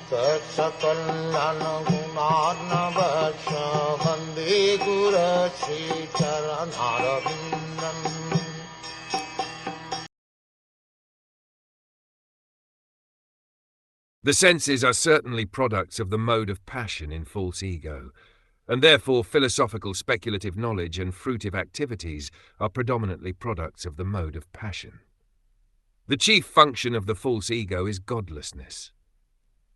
Saksakalyan gunarnavasya Vande Guru Sri Charanaravindan. The senses are certainly products of the mode of passion in false ego, and therefore philosophical speculative knowledge and fruitive activities are predominantly products of the mode of passion. The chief function of the false ego is godlessness.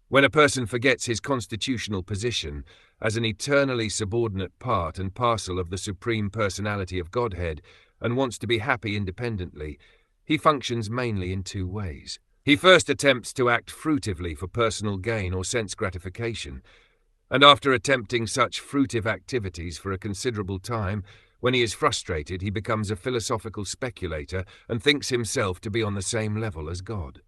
When a person forgets his constitutional position as an eternally subordinate part and parcel of the Supreme Personality of Godhead and wants to be happy independently, he functions mainly in two ways. He first attempts to act fruitively for personal gain or sense gratification, and after attempting such fruitive activities for a considerable time, when he is frustrated, he becomes a philosophical speculator and thinks himself to be on the same level as God.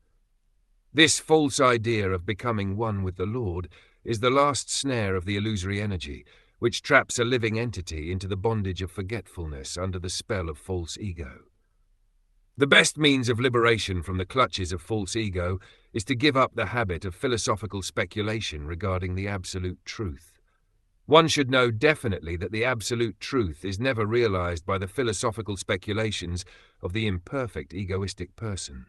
This false idea of becoming one with the Lord is the last snare of the illusory energy, which traps a living entity into the bondage of forgetfulness under the spell of false ego. The best means of liberation from the clutches of false ego is to give up the habit of philosophical speculation regarding the absolute truth. One should know definitely that the absolute truth is never realized by the philosophical speculations of the imperfect egoistic person.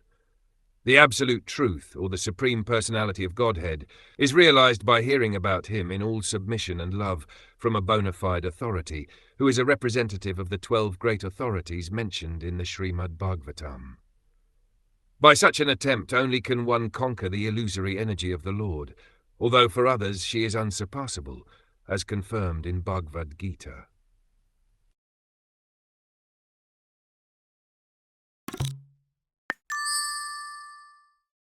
The absolute truth, or the Supreme Personality of Godhead, is realized by hearing about him in all submission and love from a bona fide authority, who is a representative of the 12 great authorities mentioned in the Srimad Bhagavatam. By such an attempt only can one conquer the illusory energy of the Lord, although for others she is unsurpassable, as confirmed in Bhagavad Gita.